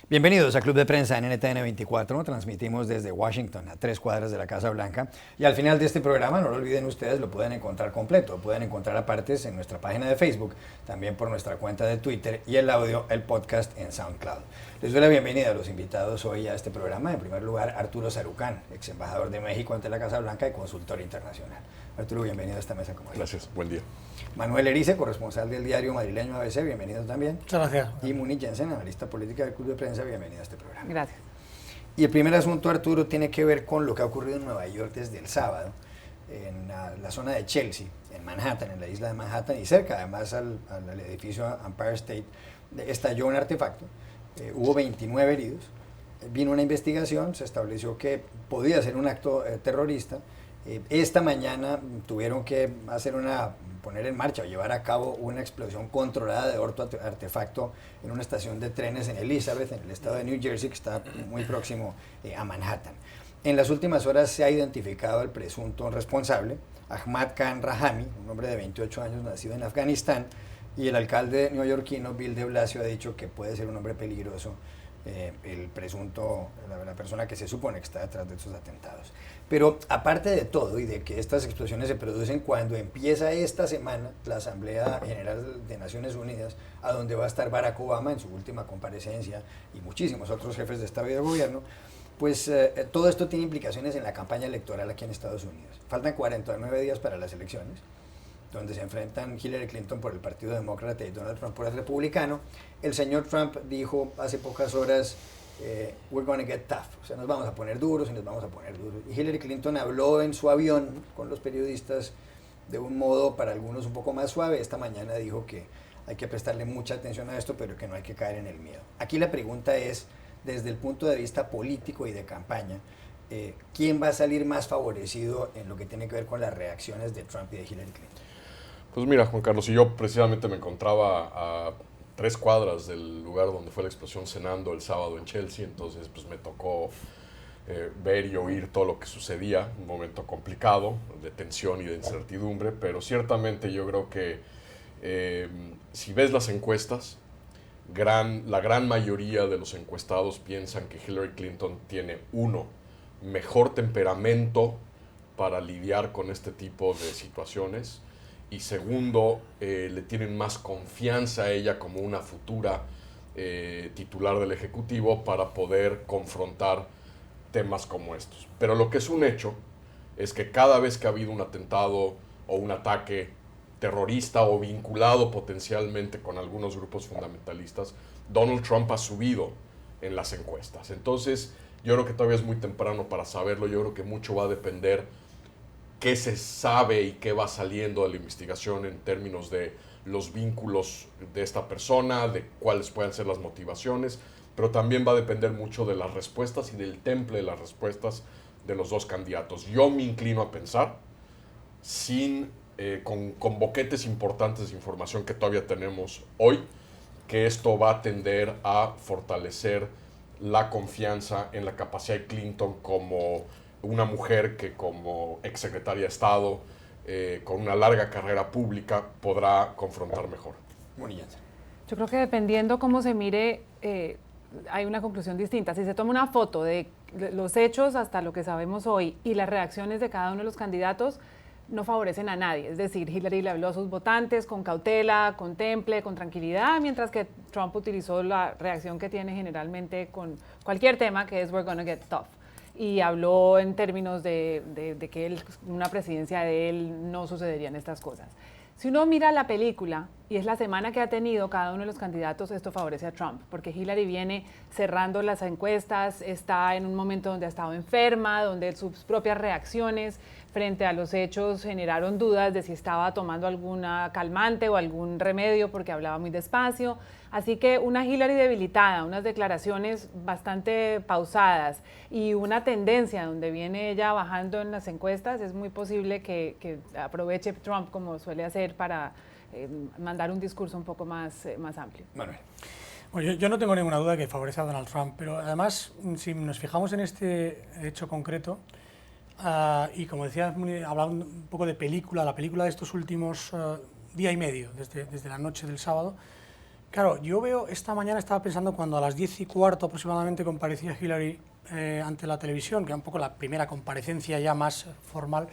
Bienvenidos a Club de Prensa en NTN 24. Transmitimos desde Washington, a 3 cuadras de la Casa Blanca. Y al final de este programa, no lo olviden ustedes, lo pueden encontrar completo. Pueden encontrar apartes en nuestra página de Facebook, también por nuestra cuenta de Twitter y el audio, el podcast en SoundCloud. Les doy la bienvenida a los invitados hoy a este programa. En primer lugar, Arturo Sarucán, ex embajador de México ante la Casa Blanca y consultor internacional. Arturo, bienvenido a esta mesa. Gracias, buen día. Manuel Erice, corresponsal del diario madrileño ABC, bienvenido también. Muchas gracias. Y Muni Jensen, analista política del Club de Prensa, bienvenida a este programa. Gracias. Y el primer asunto, Arturo, tiene que ver con lo que ha ocurrido en Nueva York desde el sábado, en la zona de Chelsea, en Manhattan, en la isla de Manhattan, y cerca además al edificio Empire State, estalló un artefacto, hubo 29 heridos, vino una investigación, se estableció que podía ser un acto terrorista. Esta mañana tuvieron que poner en marcha o llevar a cabo una explosión controlada de otro artefacto en una estación de trenes en Elizabeth, en el estado de New Jersey, que está muy próximo a Manhattan. En las últimas horas se ha identificado al presunto responsable, Ahmad Khan Rahami, un hombre de 28 años nacido en Afganistán, y el alcalde neoyorquino Bill de Blasio ha dicho que puede ser un hombre peligroso, el presunto, la persona que se supone que está detrás de estos atentados. Pero aparte de todo y de que estas explosiones se producen cuando empieza esta semana la Asamblea General de Naciones Unidas, a donde va a estar Barack Obama en su última comparecencia y muchísimos otros jefes de Estado y de Gobierno, pues todo esto tiene implicaciones en la campaña electoral aquí en Estados Unidos. Faltan 49 días para las elecciones, donde se enfrentan Hillary Clinton por el Partido Demócrata y Donald Trump por el Republicano. El señor Trump dijo hace pocas horas, we're going to get tough, o sea, nos vamos a poner duros y nos vamos a poner duros. Y Hillary Clinton habló en su avión con los periodistas de un modo para algunos un poco más suave. Esta mañana dijo que hay que prestarle mucha atención a esto, pero que no hay que caer en el miedo. Aquí la pregunta es, desde el punto de vista político y de campaña, ¿quién va a salir más favorecido en lo que tiene que ver con las reacciones de Trump y de Hillary Clinton? Pues mira, Juan Carlos, y yo precisamente me encontraba a 3 cuadras del lugar donde fue la explosión cenando el sábado en Chelsea, entonces pues me tocó ver y oír todo lo que sucedía, un momento complicado de tensión y de incertidumbre, pero ciertamente yo creo que si ves las encuestas, la gran mayoría de los encuestados piensan que Hillary Clinton tiene, mejor temperamento para lidiar con este tipo de situaciones, y segundo, le tienen más confianza a ella como una futura titular del Ejecutivo para poder confrontar temas como estos. Pero lo que es un hecho es que cada vez que ha habido un atentado o un ataque terrorista o vinculado potencialmente con algunos grupos fundamentalistas, Donald Trump ha subido en las encuestas. Entonces, yo creo que todavía es muy temprano para saberlo. Yo creo que mucho va a depender qué se sabe y qué va saliendo de la investigación en términos de los vínculos de esta persona, de cuáles pueden ser las motivaciones, pero también va a depender mucho de las respuestas y del temple de las respuestas de los dos candidatos. Yo me inclino a pensar, con boquetes importantes de información que todavía tenemos hoy, que esto va a tender a fortalecer la confianza en la capacidad de Clinton como una mujer que como exsecretaria de Estado, con una larga carrera pública, podrá confrontar mejor. Yo creo que dependiendo cómo se mire, hay una conclusión distinta. Si se toma una foto de los hechos hasta lo que sabemos hoy y las reacciones de cada uno de los candidatos, no favorecen a nadie. Es decir, Hillary le habló a sus votantes con cautela, con temple, con tranquilidad, mientras que Trump utilizó la reacción que tiene generalmente con cualquier tema, que es we're gonna get tough. Y habló en términos de que una presidencia de él no sucederían estas cosas. Si uno mira la película, y es la semana que ha tenido cada uno de los candidatos, esto favorece a Trump, porque Hillary viene cerrando las encuestas, está en un momento donde ha estado enferma, donde sus propias reacciones frente a los hechos generaron dudas de si estaba tomando alguna calmante o algún remedio, porque hablaba muy despacio. Así que una Hillary debilitada, unas declaraciones bastante pausadas y una tendencia donde viene ella bajando en las encuestas, es muy posible que aproveche Trump, como suele hacer, para mandar un discurso un poco más amplio. Manuel. Bueno, yo no tengo ninguna duda que favorece a Donald Trump, pero además, si nos fijamos en este hecho concreto, y como decía, hablando un poco de película, la película de estos últimos día y medio, desde la noche del sábado, Claro, yo veo, esta mañana estaba pensando cuando a las 10:15 aproximadamente comparecía Hillary ante la televisión, que era un poco la primera comparecencia ya más formal,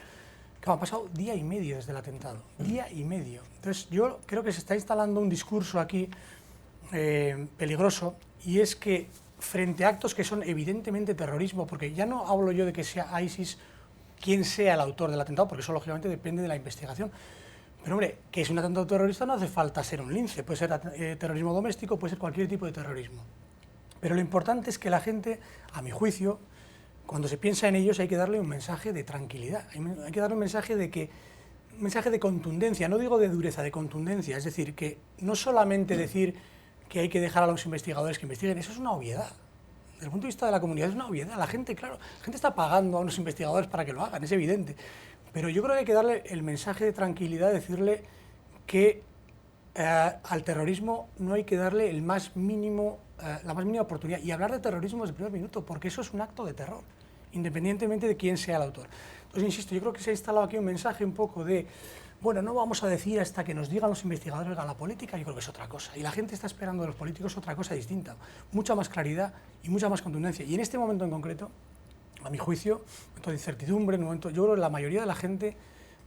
que ha pasado día y medio desde el atentado, día y medio. Entonces yo creo que se está instalando un discurso aquí peligroso, y es que frente a actos que son evidentemente terrorismo, porque ya no hablo yo de que sea ISIS quien sea el autor del atentado, porque eso lógicamente depende de la investigación. Pero hombre, que es un atentado terrorista no hace falta ser un lince, puede ser terrorismo doméstico, puede ser cualquier tipo de terrorismo. Pero lo importante es que la gente, a mi juicio, cuando se piensa en ellos hay que darle un mensaje de tranquilidad, hay que darle un mensaje un mensaje de contundencia, no digo de dureza, de contundencia, es decir, que no solamente decir que hay que dejar a los investigadores que investiguen, eso es una obviedad. Desde el punto de vista de la comunidad es una obviedad, la gente está pagando a unos investigadores para que lo hagan, es evidente. Pero yo creo que hay que darle el mensaje de tranquilidad, decirle que al terrorismo no hay que darle la más mínima oportunidad. Y hablar de terrorismo desde el primer minuto, porque eso es un acto de terror, independientemente de quién sea el autor. Entonces, insisto, yo creo que se ha instalado aquí un mensaje un poco de, bueno, no vamos a decir hasta que nos digan los investigadores a la política, yo creo que es otra cosa. Y la gente está esperando de los políticos otra cosa distinta, mucha más claridad y mucha más contundencia. Y en este momento en concreto, a mi juicio, un momento de incertidumbre, yo creo que la mayoría de la gente,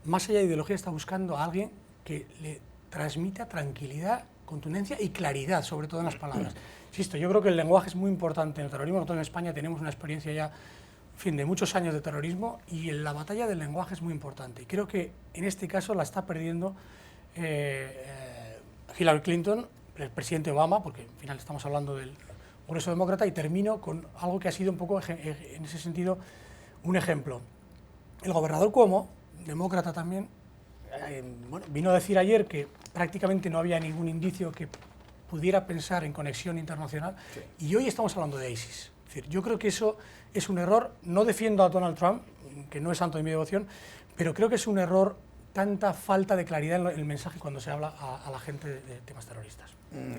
más allá de ideología, está buscando a alguien que le transmita tranquilidad, contundencia y claridad, sobre todo en las palabras. Insisto, yo creo que el lenguaje es muy importante en el terrorismo. Nosotros en España tenemos una experiencia ya, en fin, de muchos años de terrorismo, y la batalla del lenguaje es muy importante. Y creo que en este caso la está perdiendo Hillary Clinton, el presidente Obama, porque al final estamos hablando del Congreso Demócrata, y termino con algo que ha sido un poco, en ese sentido, un ejemplo. El gobernador Cuomo, demócrata también, vino a decir ayer que prácticamente no había ningún indicio que pudiera pensar en conexión internacional, sí. Y hoy estamos hablando de ISIS. Es decir, yo creo que eso es un error. No defiendo a Donald Trump, que no es santo de mi devoción, pero creo que es un error tanta falta de claridad en el mensaje cuando se habla a la gente de temas terroristas.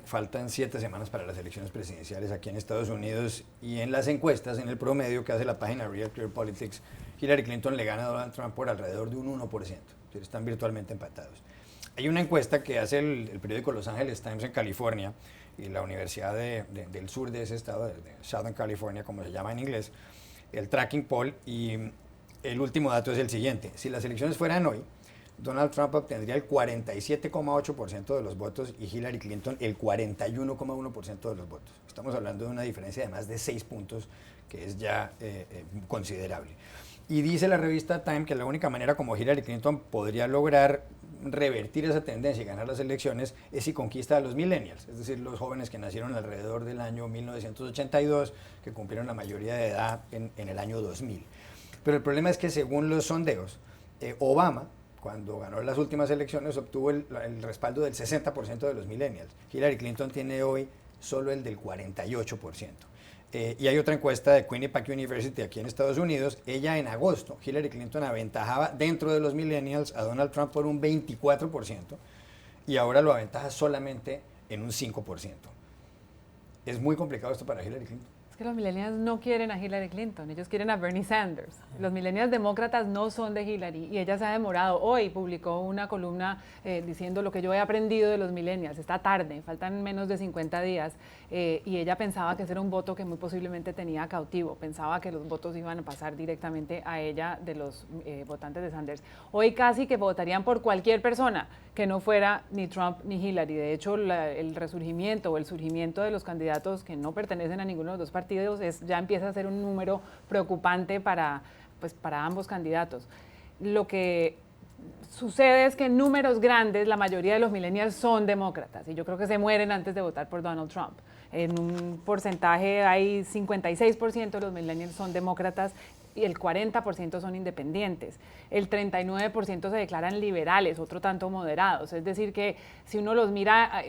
Faltan 7 semanas para las elecciones presidenciales aquí en Estados Unidos, y en las encuestas, en el promedio que hace la página Real Clear Politics, Hillary Clinton le gana a Donald Trump por alrededor de un 1%. Están virtualmente empatados. Hay una encuesta que hace el periódico Los Angeles Times en California y la Universidad del sur de ese estado, de Southern California, como se llama en inglés, el Tracking Poll, y el último dato es el siguiente: si las elecciones fueran hoy, Donald Trump obtendría el 47,8% de los votos y Hillary Clinton el 41,1% de los votos. Estamos hablando de una diferencia de más de 6 puntos, que es ya considerable. Y dice la revista Time que la única manera como Hillary Clinton podría lograr revertir esa tendencia y ganar las elecciones es si conquista a los millennials, es decir, los jóvenes que nacieron alrededor del año 1982, que cumplieron la mayoría de edad en el año 2000. Pero el problema es que según los sondeos, Obama, cuando ganó las últimas elecciones, obtuvo el respaldo del 60% de los millennials. Hillary Clinton tiene hoy solo el del 48%. Y hay otra encuesta de Quinnipiac University aquí en Estados Unidos. Ella en agosto, Hillary Clinton aventajaba dentro de los millennials a Donald Trump por un 24%, y ahora lo aventaja solamente en un 5%. Es muy complicado esto para Hillary Clinton. Que los millennials no quieren a Hillary Clinton, ellos quieren a Bernie Sanders. Los millennials demócratas no son de Hillary, y ella se ha demorado. Hoy publicó una columna diciendo lo que yo he aprendido de los millennials. Está tarde, faltan menos de 50 días, y ella pensaba que ese era un voto que muy posiblemente tenía cautivo, pensaba que los votos iban a pasar directamente a ella de los votantes de Sanders. Hoy casi que votarían por cualquier persona que no fuera ni Trump ni Hillary. De hecho, el resurgimiento o el surgimiento de los candidatos que no pertenecen a ninguno de los dos partidos ya empieza a ser un número preocupante para ambos candidatos. Lo que sucede es que en números grandes la mayoría de los millennials son demócratas, y yo creo que se mueren antes de votar por Donald Trump. En un porcentaje hay 56% de los millennials son demócratas y el 40% son independientes. El 39% se declaran liberales, otro tanto moderados. Es decir, que si uno los mira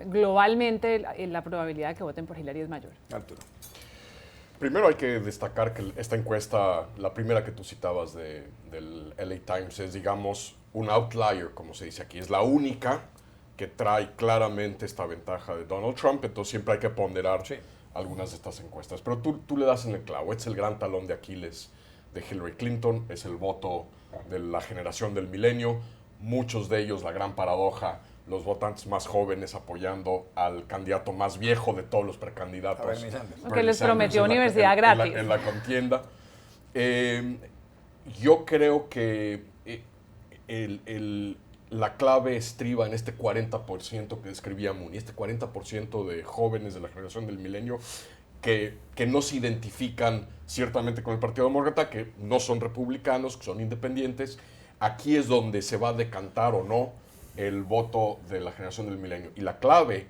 globalmente, la probabilidad de que voten por Hillary es mayor. Arturo. Primero hay que destacar que esta encuesta, la primera que tú citabas del LA Times, es, digamos, un outlier, como se dice aquí. Es la única que trae claramente esta ventaja de Donald Trump, entonces siempre hay que ponderar algunas de estas encuestas. Pero tú le das en el clavo, es el gran talón de Aquiles de Hillary Clinton, es el voto de la generación del milenio. Muchos de ellos, la gran paradoja, los votantes más jóvenes apoyando al candidato más viejo de todos los precandidatos. Bernie Sanders. Que les prometió universidad gratis. En la contienda. Yo creo que la clave estriba en este 40% que describía Mooney, este 40% de jóvenes de la generación del milenio que no se identifican ciertamente con el Partido Demócrata, que no son republicanos, que son independientes. Aquí es donde se va a decantar o no el voto de la generación del milenio. Y la clave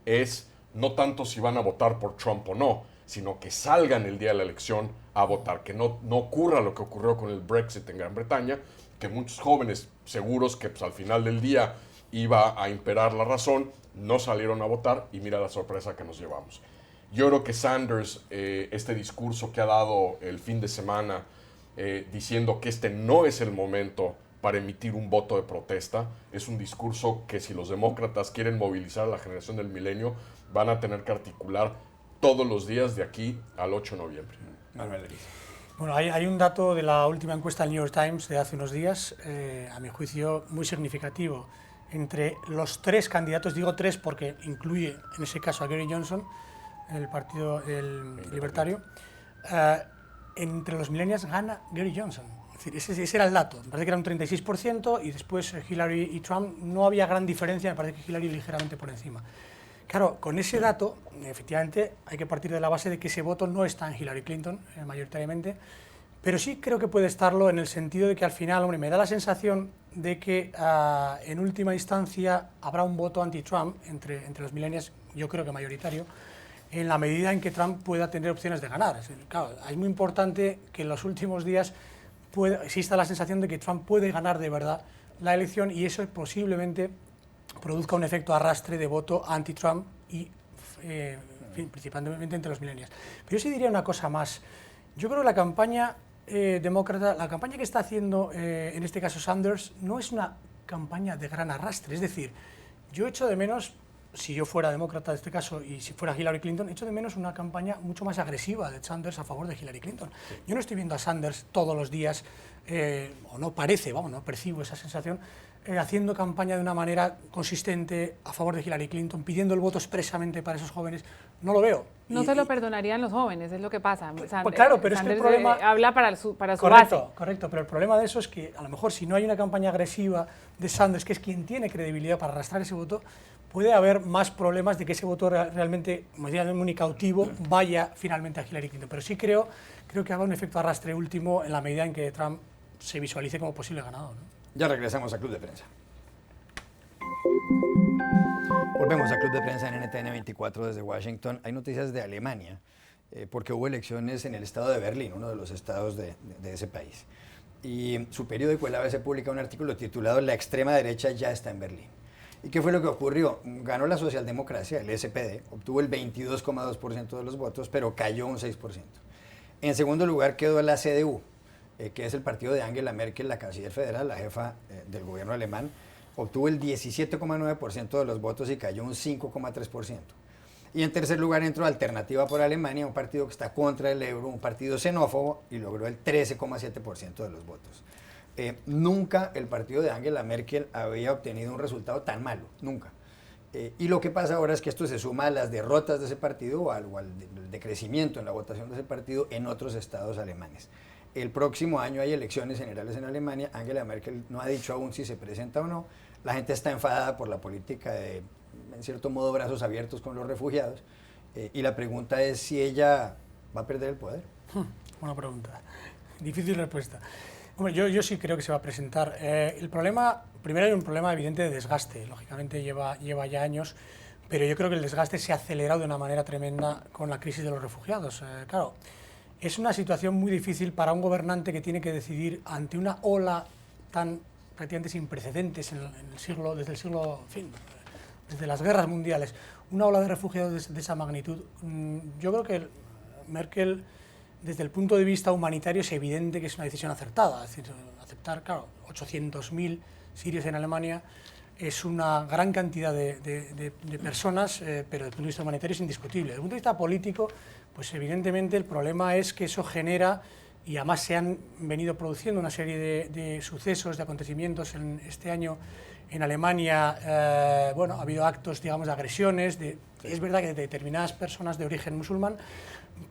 es no tanto si van a votar por Trump o no, sino que salgan el día de la elección a votar, que no ocurra lo que ocurrió con el Brexit en Gran Bretaña, que muchos jóvenes seguros que pues, al final del día iba a imperar la razón, no salieron a votar y mira la sorpresa que nos llevamos. Yo creo que Sanders, este discurso que ha dado el fin de semana, diciendo que este no es el momento para emitir un voto de protesta, es un discurso que si los demócratas quieren movilizar a la generación del milenio, van a tener que articular todos los días de aquí al 8 de noviembre. Manuel Eriz. Bueno, hay un dato de la última encuesta del New York Times de hace unos días, a mi juicio muy significativo. Entre los tres candidatos, digo tres porque incluye en ese caso a Gary Johnson, el partido libertario, entre los millennials gana Gary Johnson. Es decir, ese era el dato. Me parece que era un 36% y después Hillary y Trump no había gran diferencia, me parece que Hillary ligeramente por encima. Claro, con ese dato, efectivamente, hay que partir de la base de que ese voto no está en Hillary Clinton, mayoritariamente, pero sí creo que puede estarlo en el sentido de que al final, hombre, me da la sensación de que en última instancia habrá un voto anti-Trump entre los millennials, yo creo que mayoritario, en la medida en que Trump pueda tener opciones de ganar. Es decir, claro, es muy importante que en los últimos días exista la sensación de que Trump puede ganar de verdad la elección y eso posiblemente produzca un efecto arrastre de voto anti-Trump y principalmente entre los millennials. Pero yo sí diría una cosa más. Yo creo que la campaña demócrata, la campaña que está haciendo en este caso Sanders, no es una campaña de gran arrastre. Es decir, yo echo de menos, si yo fuera demócrata en este caso y si fuera Hillary Clinton, echo de menos una campaña mucho más agresiva de Sanders a favor de Hillary Clinton. Sí. Yo no estoy viendo a Sanders todos los días, o no parece, vamos, no percibo esa sensación, haciendo campaña de una manera consistente a favor de Hillary Clinton, pidiendo el voto expresamente para esos jóvenes. No lo veo. No se lo perdonarían los jóvenes, es lo que pasa. Pues claro, pero Sanders es que el problema... habla para su correcto, base. Correcto, pero el problema de eso es que a lo mejor si no hay una campaña agresiva de Sanders, que es quien tiene credibilidad para arrastrar ese voto, puede haber más problemas de que ese voto realmente, como decía, muy cautivo, vaya finalmente a Hillary Clinton. Pero sí creo que habrá un efecto arrastre último en la medida en que Trump se visualice como posible ganador, ¿no? Ya regresamos a Club de Prensa. Volvemos a Club de Prensa en NTN 24 desde Washington. Hay noticias de Alemania, porque hubo elecciones en el estado de Berlín, uno de los estados de ese país. Y su periódico, el ABC, publica un artículo titulado «La extrema derecha ya está en Berlín». ¿Y qué fue lo que ocurrió? Ganó la socialdemocracia, el SPD, obtuvo el 22,2% de los votos, pero cayó un 6%. En segundo lugar quedó la CDU, que es el partido de Angela Merkel, la canciller federal, la jefa del gobierno alemán, obtuvo el 17,9% de los votos y cayó un 5,3%. Y en tercer lugar entró Alternativa por Alemania, un partido que está contra el euro, un partido xenófobo, y logró el 13,7% de los votos. Nunca el partido de Angela Merkel había obtenido un resultado tan malo, nunca. Y lo que pasa ahora es que esto se suma a las derrotas de ese partido o al decrecimiento en la votación de ese partido en otros estados alemanes. El próximo año hay elecciones generales en Alemania. Angela Merkel no ha dicho aún si se presenta o no. La gente está enfadada por la política de, en cierto modo, brazos abiertos con los refugiados. Y la pregunta es si ella va a perder el poder. Buena pregunta. Difícil respuesta. Hombre, yo sí creo que se va a presentar. El problema, primero hay un problema evidente de desgaste. Lógicamente lleva ya años, pero yo creo que el desgaste se ha acelerado de una manera tremenda con la crisis de los refugiados. Claro, es una situación muy difícil para un gobernante que tiene que decidir ante una ola tan prácticamente sin precedentes desde el siglo, en fin, desde las guerras mundiales, una ola de refugiados de esa magnitud. Yo creo que Merkel, desde el punto de vista humanitario, es evidente que es una decisión acertada. Es decir, aceptar, claro, 800.000 sirios en Alemania es una gran cantidad de personas, pero desde el punto de vista humanitario es indiscutible. Desde el punto de vista político, pues evidentemente el problema es que eso genera, y además se han venido produciendo una serie de sucesos, de acontecimientos en este año En Alemania, bueno, ha habido actos, digamos, de agresiones, es verdad que de determinadas personas de origen musulmán,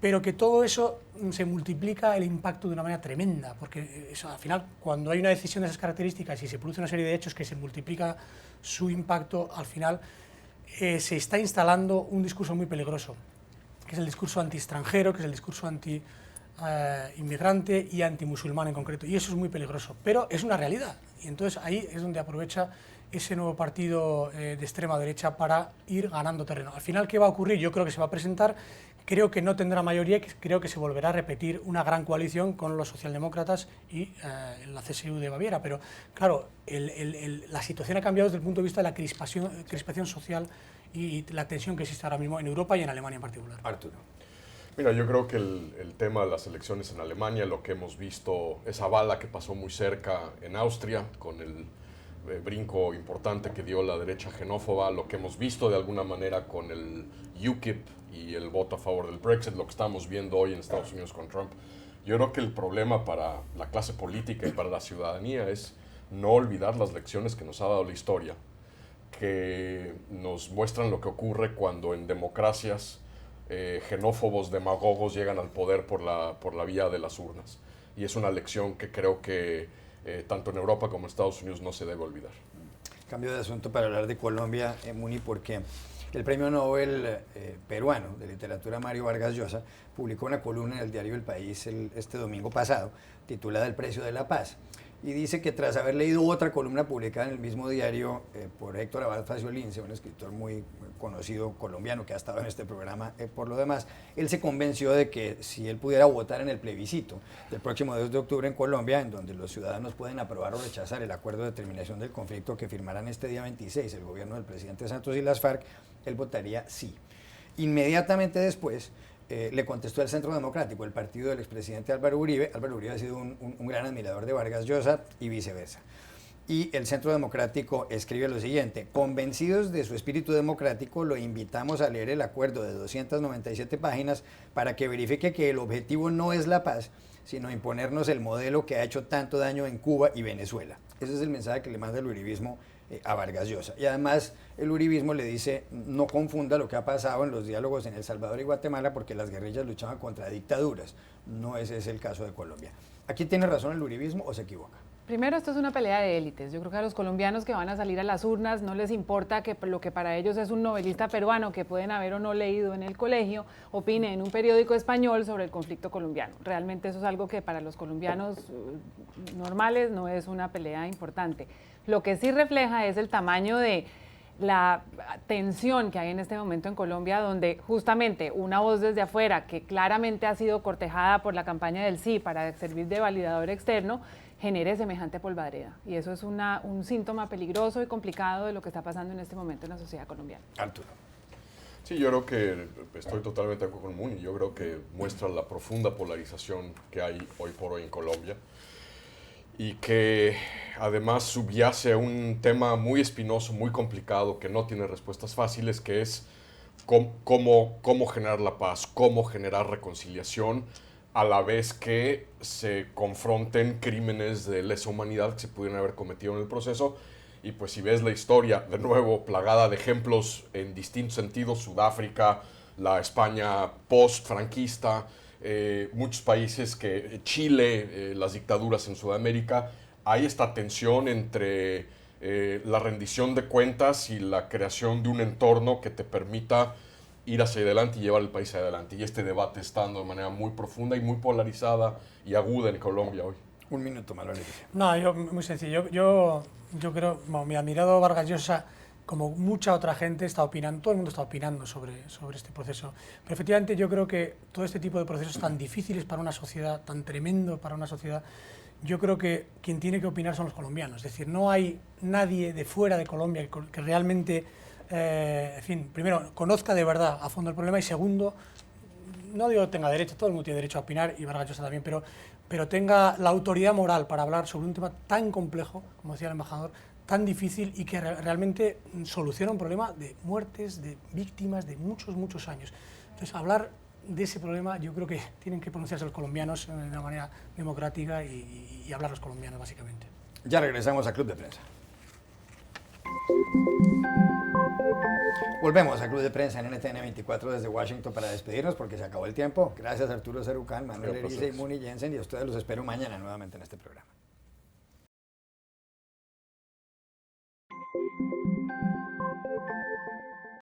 pero que todo eso se multiplica el impacto de una manera tremenda, porque eso, al final, cuando hay una decisión de esas características y se produce una serie de hechos que se multiplica su impacto, al final se está instalando un discurso muy peligroso, que es el discurso anti-extranjero, que es el discurso anti-inmigrante y anti-musulmán en concreto, y eso es muy peligroso, pero es una realidad, y entonces ahí es donde aprovecha ese nuevo partido de extrema derecha para ir ganando terreno. Al final, ¿qué va a ocurrir? Yo creo que se va a presentar, creo que no tendrá mayoría, creo que se volverá a repetir una gran coalición con los socialdemócratas y la CSU de Baviera, pero claro, la situación ha cambiado desde el punto de vista de la crispación social y la tensión que existe ahora mismo en Europa y en Alemania en particular. Arturo. Mira, yo creo que el tema de las elecciones en Alemania, lo que hemos visto, esa bala que pasó muy cerca en Austria, con el brinco importante que dio la derecha xenófoba, lo que hemos visto de alguna manera con el UKIP y el voto a favor del Brexit, lo que estamos viendo hoy en Estados Unidos con Trump. Yo creo que el problema para la clase política y para la ciudadanía es no olvidar las lecciones que nos ha dado la historia, que nos muestran lo que ocurre cuando en democracias xenófobos, demagogos llegan al poder por la vía de las urnas. Y es una lección que creo que tanto en Europa como en Estados Unidos no se debe olvidar. Cambio de asunto para hablar de Colombia, Muni, porque el premio Nobel peruano de literatura Mario Vargas Llosa publicó una columna en el diario El País este domingo pasado, titulada El precio de la paz. Y dice que tras haber leído otra columna publicada en el mismo diario por Héctor Abad Faciolince, un escritor muy conocido colombiano que ha estado en este programa por lo demás, él se convenció de que si él pudiera votar en el plebiscito del próximo 2 de octubre en Colombia, en donde los ciudadanos pueden aprobar o rechazar el acuerdo de terminación del conflicto que firmarán este día 26 el gobierno del presidente Santos y las FARC, él votaría sí. Inmediatamente después, le contestó el Centro Democrático, el partido del expresidente Álvaro Uribe. Álvaro Uribe ha sido un gran admirador de Vargas Llosa y viceversa. Y el Centro Democrático escribe lo siguiente: convencidos de su espíritu democrático, lo invitamos a leer el acuerdo de 297 páginas para que verifique que el objetivo no es la paz, sino imponernos el modelo que ha hecho tanto daño en Cuba y Venezuela. Ese es el mensaje que le manda el uribismo a Vargas Llosa. Y además el uribismo le dice: no confunda lo que ha pasado en los diálogos en El Salvador y Guatemala, porque las guerrillas luchaban contra dictaduras. No ese es el caso de Colombia. ¿Aquí tiene razón el uribismo o se equivoca? Primero, esto es una pelea de élites. Yo creo que a los colombianos que van a salir a las urnas no les importa que lo que para ellos es un novelista peruano que pueden haber o no leído en el colegio, opine en un periódico español sobre el conflicto colombiano. Realmente eso es algo que para los colombianos normales no es una pelea importante. Lo que sí refleja es el tamaño de la tensión que hay en este momento en Colombia, donde justamente una voz desde afuera que claramente ha sido cortejada por la campaña del sí para servir de validador externo, genere semejante polvareda. Y eso es un síntoma peligroso y complicado de lo que está pasando en este momento en la sociedad colombiana. Arturo. Sí, yo creo que estoy totalmente de acuerdo con Muni. Yo creo que muestra la profunda polarización que hay hoy por hoy en Colombia y que además subyace a un tema muy espinoso, muy complicado, que no tiene respuestas fáciles, que es cómo generar la paz, cómo generar reconciliación, a la vez que se confronten crímenes de lesa humanidad que se pudieran haber cometido en el proceso. Y pues si ves la historia, de nuevo, plagada de ejemplos en distintos sentidos, Sudáfrica, la España post-franquista, muchos países, Chile, las dictaduras en Sudamérica, hay esta tensión entre la rendición de cuentas y la creación de un entorno que te permita ir hacia adelante y llevar el país adelante. Y este debate está dando de manera muy profunda y muy polarizada y aguda en Colombia hoy. Un minuto, Manuel. No, muy sencillo. Yo creo, bueno, mi admirado Vargas Llosa, como mucha otra gente, está opinando, todo el mundo está opinando sobre este proceso. Pero efectivamente yo creo que todo este tipo de procesos tan difíciles para una sociedad, tan tremendo para una sociedad, yo creo que quien tiene que opinar son los colombianos. Es decir, no hay nadie de fuera de Colombia que realmente, en fin, primero, conozca de verdad a fondo el problema y segundo, no digo que tenga derecho, todo el mundo tiene derecho a opinar y Vargas Llosa también, pero tenga la autoridad moral para hablar sobre un tema tan complejo, como decía el embajador, tan difícil y que realmente soluciona un problema de muertes, de víctimas de muchos años. Entonces, hablar de ese problema, yo creo que tienen que pronunciarse los colombianos de una manera democrática y hablar los colombianos, básicamente. Ya regresamos a Club de Prensa. Volvemos a Club de Prensa en NTN 24 desde Washington para despedirnos porque se acabó el tiempo. Gracias Arturo Cerucán, Manuel Erice y Muni Jensen, y a ustedes los espero mañana nuevamente en este programa.